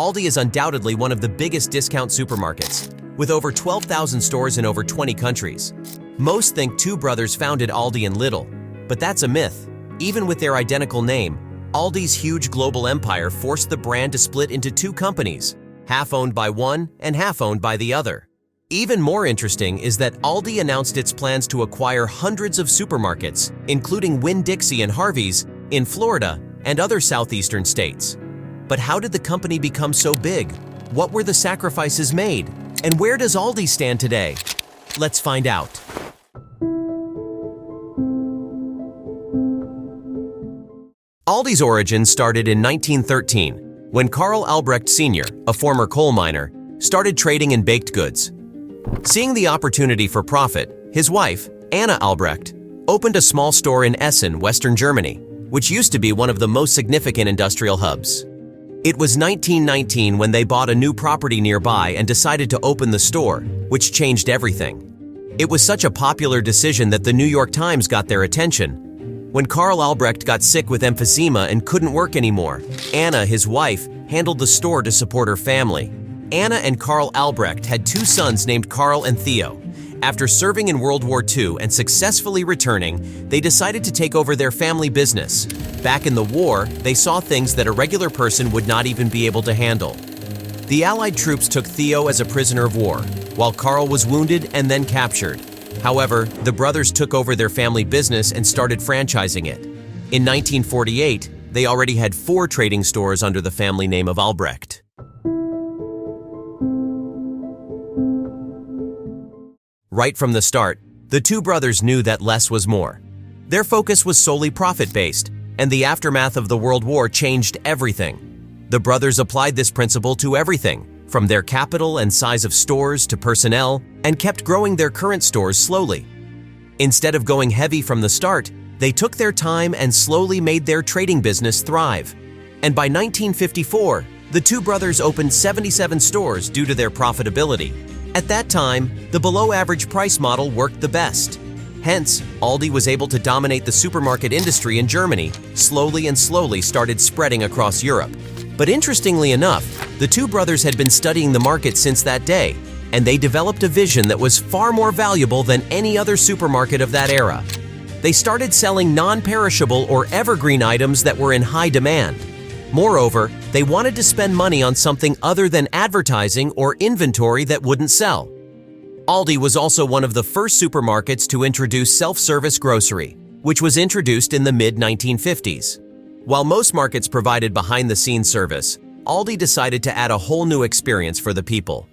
Aldi is undoubtedly one of the biggest discount supermarkets, with over 12,000 stores in over 20 countries. Most think two brothers founded Aldi and Lidl, but that's a myth. Even with their identical name, Aldi's huge global empire forced the brand to split into two companies, half owned by one and half owned by the other. Even more interesting is that Aldi announced its plans to acquire hundreds of supermarkets, including Winn-Dixie and Harvey's, in Florida and other southeastern states. But how did the company become so big? What were the sacrifices made? And where does Aldi stand today? Let's find out. Aldi's origin started in 1913, when Karl Albrecht Sr., a former coal miner, started trading in baked goods. Seeing the opportunity for profit, his wife, Anna Albrecht, opened a small store in Essen, Western Germany, which used to be one of the most significant industrial hubs. It was 1919 when they bought a new property nearby and decided to open the store, which changed everything. It was such a popular decision that the New York Times got their attention. When Karl Albrecht got sick with emphysema and couldn't work anymore, Anna, his wife, handled the store to support her family. Anna and Karl Albrecht had two sons named Karl and Theo. After serving in World War II and successfully returning, they decided to take over their family business. Back in the war, they saw things that a regular person would not even be able to handle. The Allied troops took Theo as a prisoner of war, while Karl was wounded and then captured. However, the brothers took over their family business and started franchising it. In 1948, they already had 4 trading stores under the family name of Albrecht. Right from the start, the two brothers knew that less was more. Their focus was solely profit-based, and the aftermath of the World War changed everything. The brothers applied this principle to everything, from their capital and size of stores to personnel, and kept growing their current stores slowly. Instead of going heavy from the start, they took their time and slowly made their trading business thrive. And by 1954, the two brothers opened 77 stores due to their profitability. At that time, the below-average price model worked the best. Hence, Aldi was able to dominate the supermarket industry in Germany, slowly started spreading across Europe. But interestingly enough, the two brothers had been studying the market since that day, and they developed a vision that was far more valuable than any other supermarket of that era. They started selling non-perishable or evergreen items that were in high demand. Moreover, they wanted to spend money on something other than advertising or inventory that wouldn't sell. Aldi was also one of the first supermarkets to introduce self-service grocery, which was introduced in the mid-1950s. While most markets provided behind-the-scenes service, Aldi decided to add a whole new experience for the people.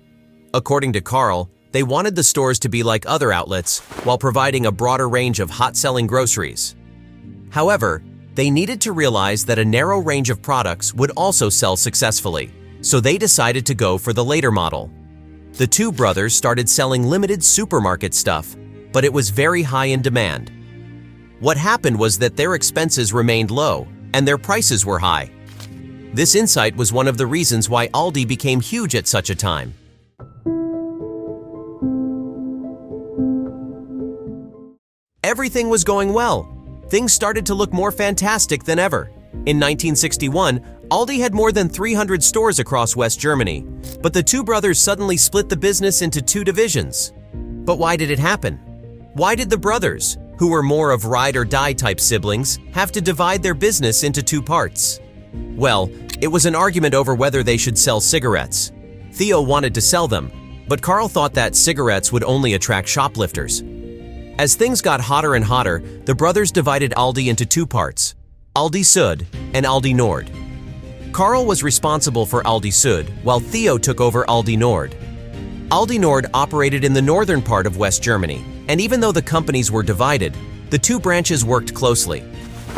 According to Karl, they wanted the stores to be like other outlets while providing a broader range of hot-selling groceries. However, they needed to realize that a narrow range of products would also sell successfully, so they decided to go for the later model. The two brothers started selling limited supermarket stuff, but it was very high in demand. What happened was that their expenses remained low and their prices were high. This insight was one of the reasons why Aldi became huge at such a time. Everything was going well. Things started to look more fantastic than ever. In 1961, Aldi had more than 300 stores across West Germany, but the two brothers suddenly split the business into 2 divisions. But why did it happen? Why did the brothers, who were more of ride-or-die type siblings, have to divide their business into 2 parts? Well, it was an argument over whether they should sell cigarettes. Theo wanted to sell them, but Karl thought that cigarettes would only attract shoplifters. As things got hotter and hotter, the brothers divided Aldi into 2 parts, Aldi Süd and Aldi Nord. Karl was responsible for Aldi Süd, while Theo took over Aldi Nord. Aldi Nord operated in the northern part of West Germany, and even though the companies were divided, the 2 branches worked closely.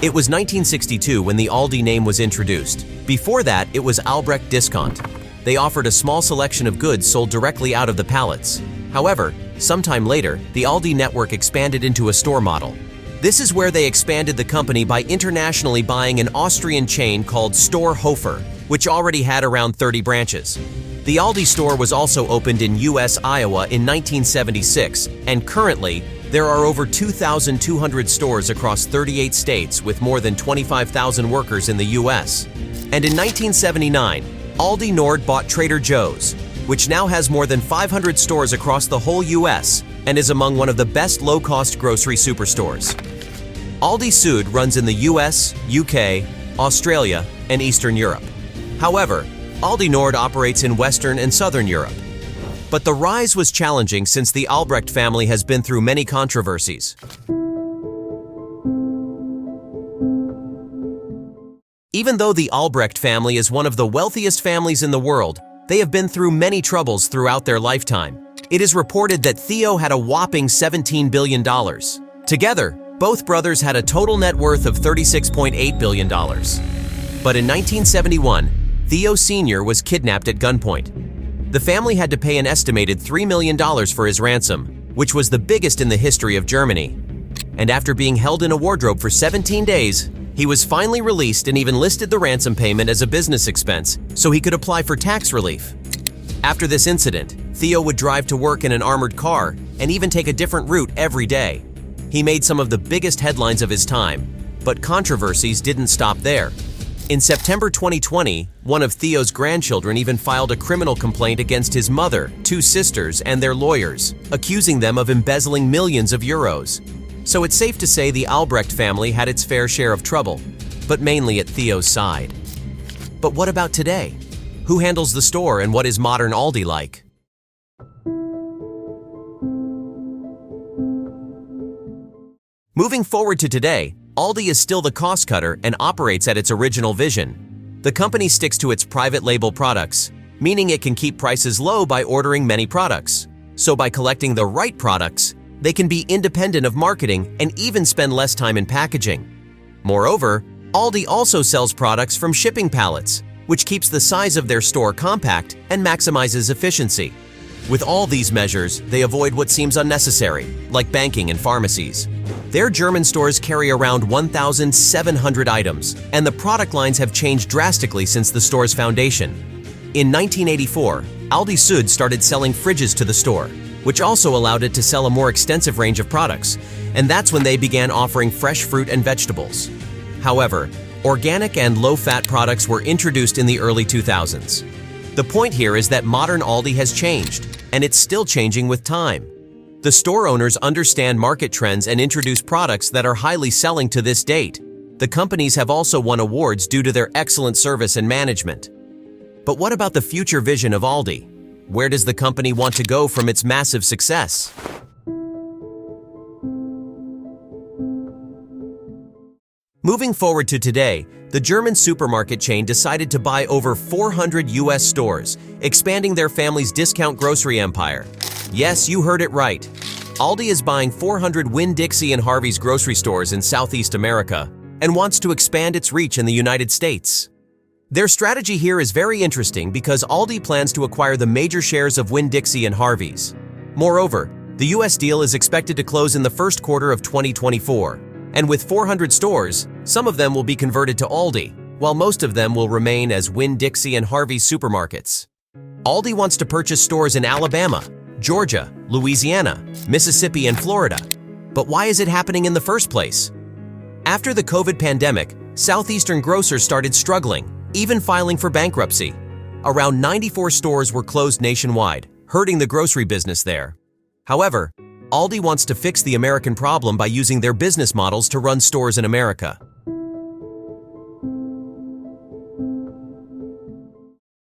It was 1962 when the Aldi name was introduced. Before that, it was Albrecht Discount. They offered a small selection of goods sold directly out of the pallets. However, sometime later, the Aldi network expanded into a store model. This is where they expanded the company by internationally buying an Austrian chain called Storhofer, which already had around 30 branches. The Aldi store was also opened in U.S. Iowa in 1976, and currently, there are over 2,200 stores across 38 states with more than 25,000 workers in the U.S. And in 1979, Aldi Nord bought Trader Joe's, which now has more than 500 stores across the whole US and is among one of the best low-cost grocery superstores. Aldi Süd runs in the US, UK, Australia, and Eastern Europe. However, Aldi Nord operates in Western and Southern Europe. But the rise was challenging since the Albrecht family has been through many controversies. Even though the Albrecht family is one of the wealthiest families in the world, they have been through many troubles throughout their lifetime. It is reported that Theo had a whopping $17 billion. Together, both brothers had a total net worth of $36.8 billion. But in 1971, Theo Sr. was kidnapped at gunpoint. The family had to pay an estimated $3 million for his ransom, which was the biggest in the history of Germany. And after being held in a wardrobe for 17 days, he was finally released and even listed the ransom payment as a business expense so he could apply for tax relief. After this incident, Theo would drive to work in an armored car and even take a different route every day. He made some of the biggest headlines of his time, but controversies didn't stop there. In September 2020, one of Theo's grandchildren even filed a criminal complaint against his mother, two sisters, and their lawyers, accusing them of embezzling millions of euros. So it's safe to say the Albrecht family had its fair share of trouble, but mainly at Theo's side. But what about today? Who handles the store and what is modern Aldi like? Moving forward to today, Aldi is still the cost cutter and operates at its original vision. The company sticks to its private label products, meaning it can keep prices low by ordering many products. So by collecting the right products, they can be independent of marketing and even spend less time in packaging. Moreover, Aldi also sells products from shipping pallets, which keeps the size of their store compact and maximizes efficiency. With all these measures, they avoid what seems unnecessary, like banking and pharmacies. Their German stores carry around 1,700 items, and the product lines have changed drastically since the store's foundation. In 1984, Aldi Süd started selling fridges to the store, which also allowed it to sell a more extensive range of products, and that's when they began offering fresh fruit and vegetables. However, organic and low-fat products were introduced in the early 2000s. The point here is that modern Aldi has changed, and it's still changing with time. The store owners understand market trends and introduce products that are highly selling to this date. The companies have also won awards due to their excellent service and management. But what about the future vision of Aldi? Where does the company want to go from its massive success? Moving forward to today, the German supermarket chain decided to buy over 400 US stores, expanding their family's discount grocery empire. Yes, you heard it right. Aldi is buying 400 Winn-Dixie and Harvey's grocery stores in Southeast America and wants to expand its reach in the United States. Their strategy here is very interesting because Aldi plans to acquire the major shares of Winn-Dixie and Harvey's. Moreover, the US deal is expected to close in the first quarter of 2024, and with 400 stores, some of them will be converted to Aldi, while most of them will remain as Winn-Dixie and Harvey's supermarkets. Aldi wants to purchase stores in Alabama, Georgia, Louisiana, Mississippi, and Florida. But why is it happening in the first place? After the COVID pandemic, Southeastern grocers started struggling, even filing for bankruptcy. Around 94 stores were closed nationwide, hurting the grocery business there. However, Aldi wants to fix the American problem by using their business models to run stores in America.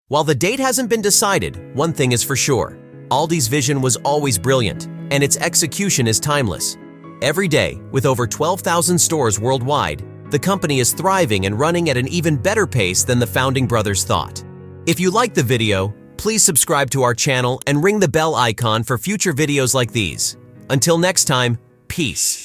While the date hasn't been decided, one thing is for sure. Aldi's vision was always brilliant, and its execution is timeless. Every day, with over 12,000 stores worldwide, the company is thriving and running at an even better pace than the founding brothers thought. If you liked the video, please subscribe to our channel and ring the bell icon for future videos like these. Until next time, peace.